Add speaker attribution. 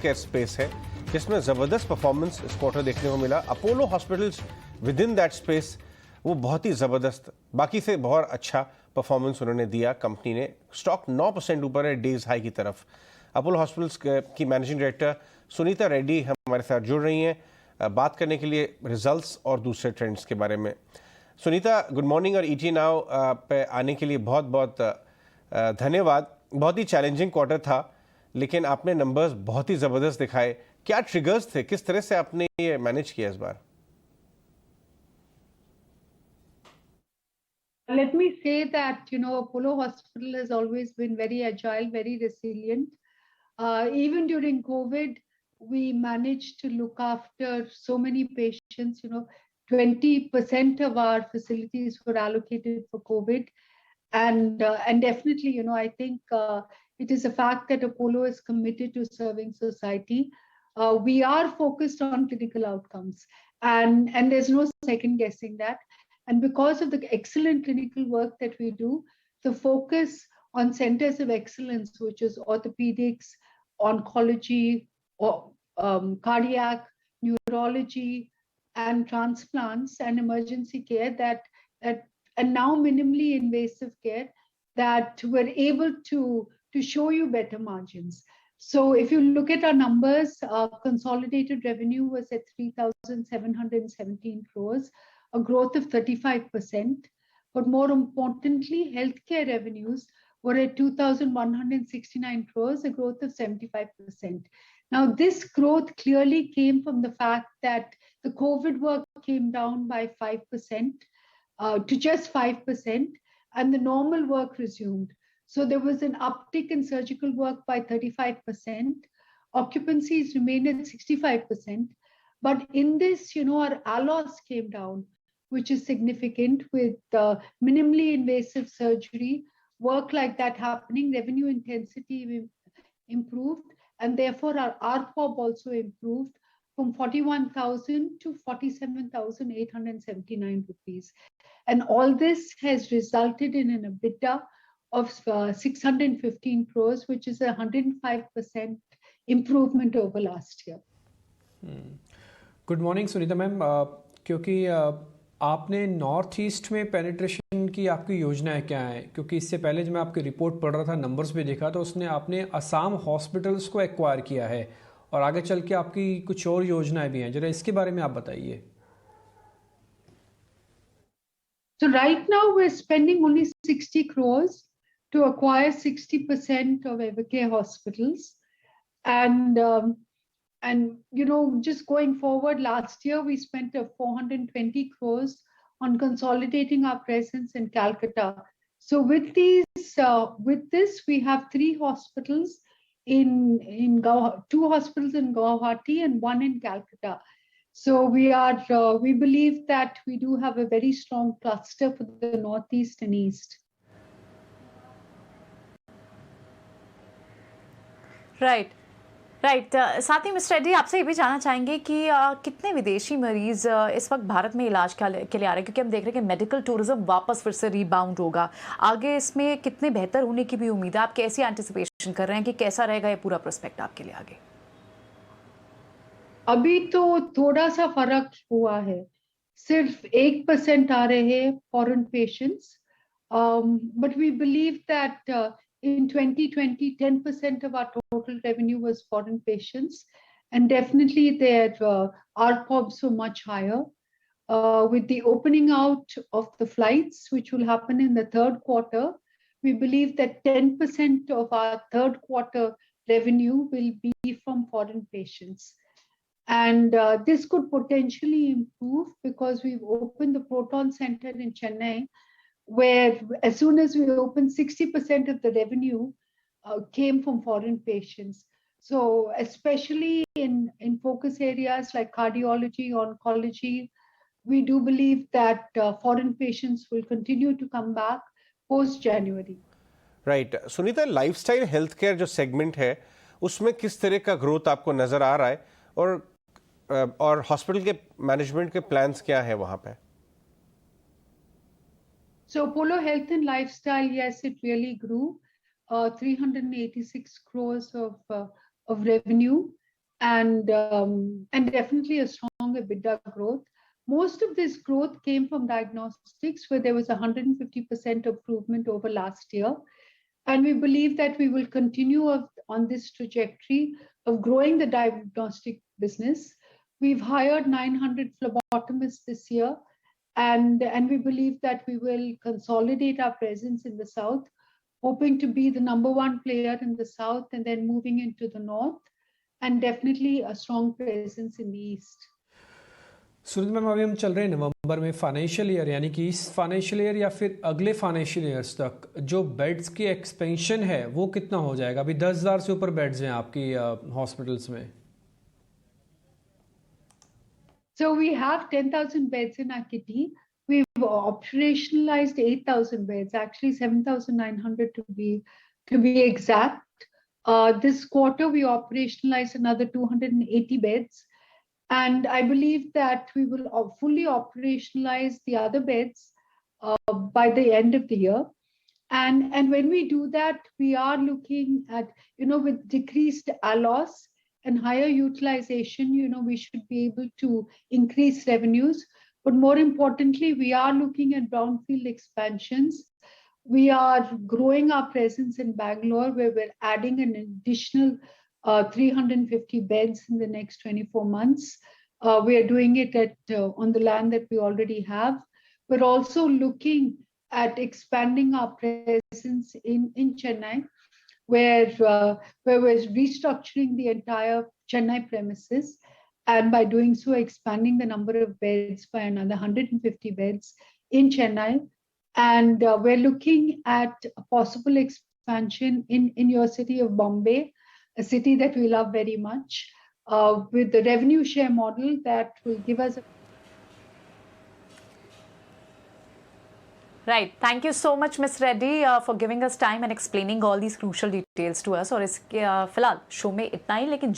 Speaker 1: Care space है जिसमें ज़बरदस्त परफॉर्मेंस इस क्वार्टर देखने को मिला। Apollo hospitals with in that space वो बहुत ही ज़बरदस्त, बाकी से बहुत अच्छा परफॉर्मेंस उन्होंने दिया। कंपनी ने स्टॉक 9% ऊपर है डेज हाई की तरफ। अपोलो हॉस्पिटल्स की मैनेजिंग डायरेक्टर सुनीता रेड्डी हमारे साथ जुड़ रही हैं बात करने के लिए रिजल्ट्स और दूसरे ट्रेंड्स के बारे में। सुनीता, गुड मॉर्निंग और ईटी नाउ पे आने के लिए बहुत बहुत धन्यवाद। बहुत ही चैलेंजिंग क्वार्टर था लेकिन आपने नंबर्स बहुत ही ज़बरदस्त दिखाए। क्या ट्रिगर्स थे, किस तरह से आपने ये मैनेज किया इस बार?
Speaker 2: Let me say that, Apollo Hospital has always been very agile, very resilient. Even during COVID, we managed to look after so many patients. 20% of our facilities were allocated for COVID. And definitely, I think it is a fact that Apollo is committed to serving society. We are focused on clinical outcomes, and there's no second guessing that. And because of the excellent clinical work that we do, the focus on centers of excellence, which is orthopedics, oncology, or cardiac, neurology, and transplants and emergency care, that and now minimally invasive care, that we're able to show you better margins. So if you look at our numbers, consolidated revenue was at 3,717 crores, a growth of 35%. But more importantly, healthcare revenues were at 2,169 crores, a growth of 75%. Now, this growth clearly came from the fact that the COVID work came down by 5% to just 5%, and the normal work resumed. So there was an uptick in surgical work by 35%. Occupancies remained at 65%. But in this, our ALOS came down, which is significant, with minimally invasive surgery, work like that happening, revenue intensity improved, and therefore our ARPOB also improved from 41,000 to 47,879 rupees. And all this has resulted in an EBITDA of 615 crores, which is a 105% improvement over last year.
Speaker 3: Good morning Sunita ma'am, क्योंकि आपने north east में penetration की आपकी योजनाएं क्या है? क्योंकि इससे पहले जब मैं आपकी रिपोर्ट पढ़ रहा था, नंबर्स पे देखा तो उसने आपने असम हॉस्पिटल्स को एक्वायर किया है और आगे चल के आपकी कुछ और योजनाएं भी हैं, जरा इसके बारे में आप बताइए।
Speaker 2: So right now we're spending only 60 crores to acquire 60% of Evercare hospitals. And just going forward, last year we spent 420 crores on consolidating our presence in Calcutta. So with this, we have 3 hospitals two hospitals in Guwahati and 1 in Calcutta. So we believe that we do have a very strong cluster for the Northeast and East.
Speaker 4: Right. साथ ही mister Reddy, आपसे ये भी जानना चाहेंगे कि कितने विदेशी मरीज इस वक्त भारत में इलाज के लिए आ रहे हैं, क्योंकि हम देख रहे हैं कि मेडिकल टूरिज्म वापस फिर से रीबाउंड होगा। आगे इसमें कितने बेहतर होने की भी उम्मीद है? आप कैसी एंटिसिपेशन कर रहे हैं कि कैसा रहेगा ये पूरा प्रोस्पेक्ट आपके लिए आगे?
Speaker 2: अभी तो थोड़ा सा फर्क हुआ है, सिर्फ 1% आ रहे हैं foreign patients, but we believe that in 2020, 10% of our total revenue was foreign patients, and definitely their ARPOBs were much higher. With the opening out of the flights, which will happen in the third quarter, we believe that 10% of our third quarter revenue will be from foreign patients. And this could potentially improve because we've opened the Proton Center in Chennai, where as soon as we opened, 60% of the revenue came from foreign patients. So especially in focus areas like cardiology, oncology, we do believe that foreign patients will continue to come back post-January.
Speaker 1: Right Sunita, lifestyle health care जो segment है उसमें किस तरह का growth आपको नज़र आ रहा है और हॉस्पिटल के मैनेजमेंट के प्लान्स क्या है वहाँ पे?
Speaker 2: So Apollo Health and Lifestyle, yes, it really grew, 386 crores of revenue, and definitely a strong EBITDA growth. Most of this growth came from diagnostics, where there was 150% improvement over last year. And we believe that we will continue on this trajectory of growing the diagnostic business. We've hired 900 phlebotomists this year, and we believe that we will consolidate our presence in the south, hoping to be the number one player in the south and then moving into the north, and definitely a strong presence in the east.
Speaker 3: Sunita ma'am, अभी हम चल रहे हैं नवंबर में, financial year, यानी कि इस financial year या फिर अगले फाइनेंशियल ईयर्स तक जो बेड्स की एक्सपेंशन है वो कितना हो जाएगा? अभी 10,000 से ऊपर बेड्स हैं आपकी हॉस्पिटल्स में.
Speaker 2: So we have 10,000 beds in our kitty. We've operationalized 8,000 beds, actually 7,900 to be exact. This quarter we operationalized another 280 beds. And I believe that we will fully operationalize the other beds by the end of the year. And when we do that, we are looking at, with decreased ALOS and higher utilization, we should be able to increase revenues. But more importantly, we are looking at brownfield expansions. We are growing our presence in Bangalore, where we're adding an additional 350 beds in the next 24 months. We are doing it on the land that we already have. We're also looking at expanding our presence in Chennai, where we're restructuring the entire Chennai premises, and by doing so, expanding the number of beds by another 150 beds in Chennai. And we're looking at a possible expansion in your city of Bombay, a city that we love very much, with the revenue share model that will give us a...
Speaker 4: Right. Thank you so much, Ms. Reddy, for giving us time and explaining all these crucial details to us. और इसके फिलहाल show में इतना ही, लेकिन